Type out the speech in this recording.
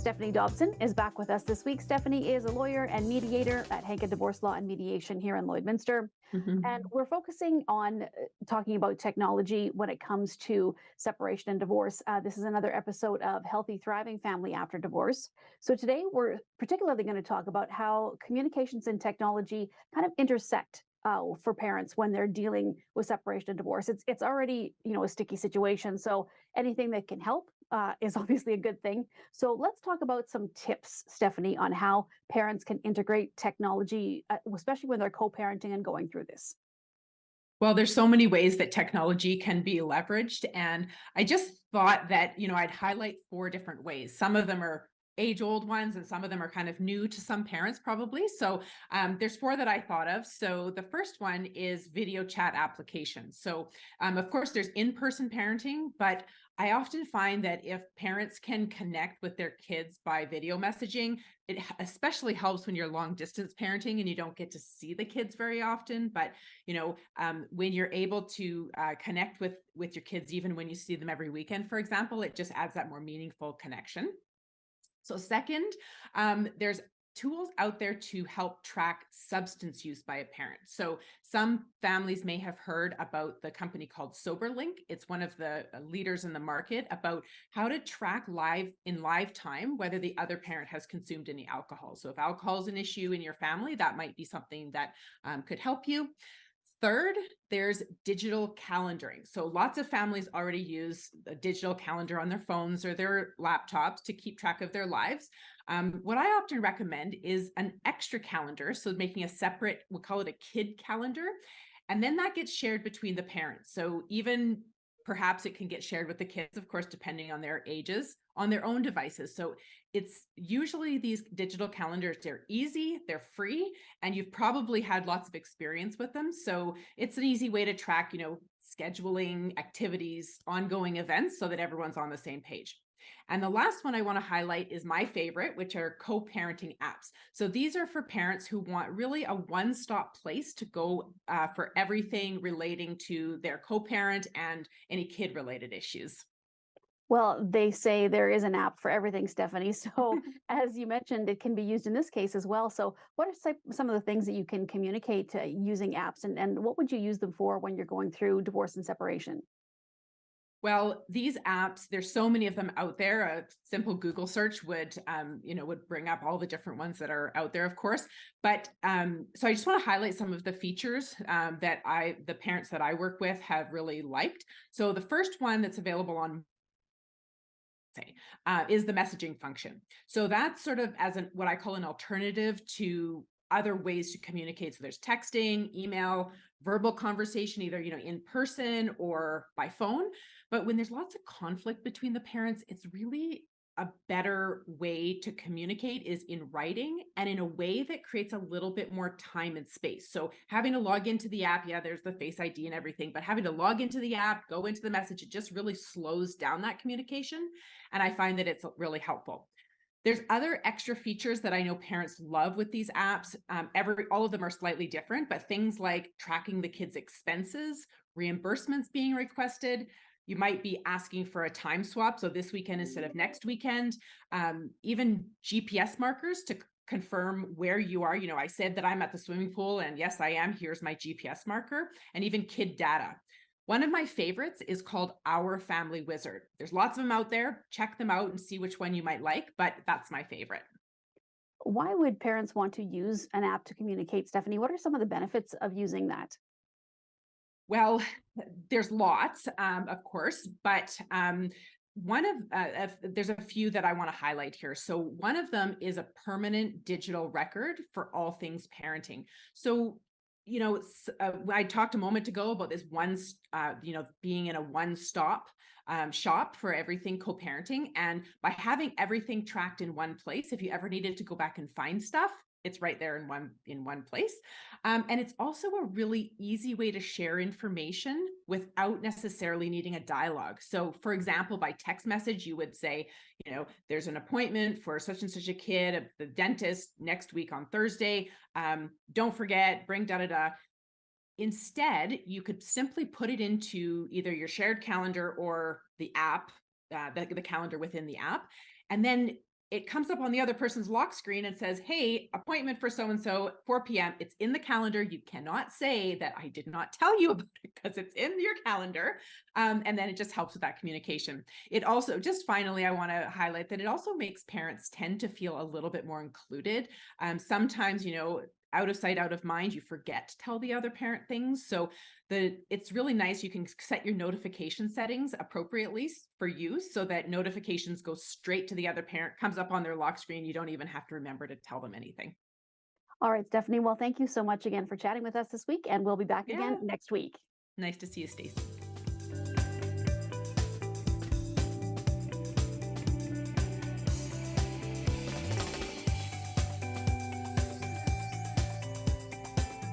Stephanie Dobson is back with us this week. Stephanie is a lawyer and mediator at Hankett Divorce Law and Mediation here in Lloydminster. And Mhm. we're focusing on talking about technology when it comes to separation and divorce. This is another episode of Healthy Thriving Family After Divorce. So today we're particularly going to talk about how communications and technology kind of intersect for parents when they're dealing with separation and divorce. It's already a sticky situation, so anything that can help is obviously a good thing. So let's talk about some tips, Stephanie, on how parents can integrate technology, especially when they're co-parenting and going through this. Well, there's so many ways that technology can be leveraged. And I just thought that, I'd highlight four different ways. Some of them are age-old ones, and some of them are kind of new to some parents, probably. So there's four that I thought of. So the first one is video chat applications. So of course, there's in-person parenting, but I often find that if parents can connect with their kids by video messaging, it especially helps when you're long distance parenting and you don't get to see the kids very often. But when you're able to connect with your kids, even when you see them every weekend, for example, it just adds that more meaningful connection. So second, there's tools out there to help track substance use by a parent. So some families may have heard about the company called SoberLink. It's one of the leaders in the market about how to track live time whether the other parent has consumed any alcohol. So if alcohol is an issue in your family, that might be something that could help you. Third, there's digital calendaring. So lots of families already use a digital calendar on their phones or their laptops to keep track of their lives. What I often recommend is an extra calendar. So making a separate, we'll call it a kid calendar. And then that gets shared between the parents. So even perhaps it can get shared with the kids, of course, depending on their ages, on their own devices. So it's usually these digital calendars, they're easy, they're free, and you've probably had lots of experience with them. So it's an easy way to track, scheduling activities, ongoing events so that everyone's on the same page. And the last one I want to highlight is my favorite, which are co-parenting apps. So these are for parents who want really a one-stop place to go for everything relating to their co-parent and any kid-related issues. Well, they say there is an app for everything, Stephanie. So, as you mentioned, it can be used in this case as well. So, what are some of the things that you can communicate using apps, and what would you use them for when you're going through divorce and separation? Well, these apps, there's so many of them out there. A simple Google search would bring up all the different ones that are out there, of course. But so I just want to highlight some of the features that the parents that I work with have really liked. So the first one that's available on is the messaging function. So that's sort of as what I call an alternative to other ways to communicate. So there's texting, email, verbal conversation, either in person or by phone. But when there's lots of conflict between the parents, it's really a better way to communicate is in writing and in a way that creates a little bit more time and space. So having to log into the app, yeah, there's the Face ID and everything, but having to log into the app, go into the message, it just really slows down that communication. And I find that it's really helpful. There's other extra features that I know parents love with these apps. All of them are slightly different, but things like tracking the kids' expenses, reimbursements being requested. You might be asking for a time swap, so this weekend instead of next weekend. Even GPS markers to confirm where you are. I said that I'm at the swimming pool, and yes, I am. Here's my GPS marker, and even kid data. One of my favorites is called Our Family Wizard. There's lots of them out there. Check them out and see which one you might like, but that's my favorite. Why would parents want to use an app to communicate, Stephanie? What are some of the benefits of using that? Well, there's lots, of course, but there's a few that I want to highlight here. So one of them is a permanent digital record for all things parenting. So I talked a moment ago about this being in a one-stop shop for everything co-parenting. And by having everything tracked in one place, if you ever needed to go back and find stuff, it's right there in one place. And it's also a really easy way to share information without necessarily needing a dialogue. So for example, by text message, you would say, there's an appointment for such and such a kid at the dentist next week on Thursday. Don't forget, bring da-da-da. Instead, you could simply put it into either your shared calendar or the app, the calendar within the app. And then it comes up on the other person's lock screen and says, hey, appointment for so-and-so, 4 p.m. It's in the calendar. You cannot say that I did not tell you about it because it's in your calendar. And then it just helps with that communication. It also, just finally, I want to highlight that it also makes parents tend to feel a little bit more included. Sometimes, out of sight, out of mind, you forget to tell the other parent things. So it's really nice. You can set your notification settings appropriately for use so that notifications go straight to the other parent, comes up on their lock screen. You don't even have to remember to tell them anything. All right, Stephanie. Well, thank you so much again for chatting with us this week, and we'll be back again Yeah. next week. Nice to see you, Stacey.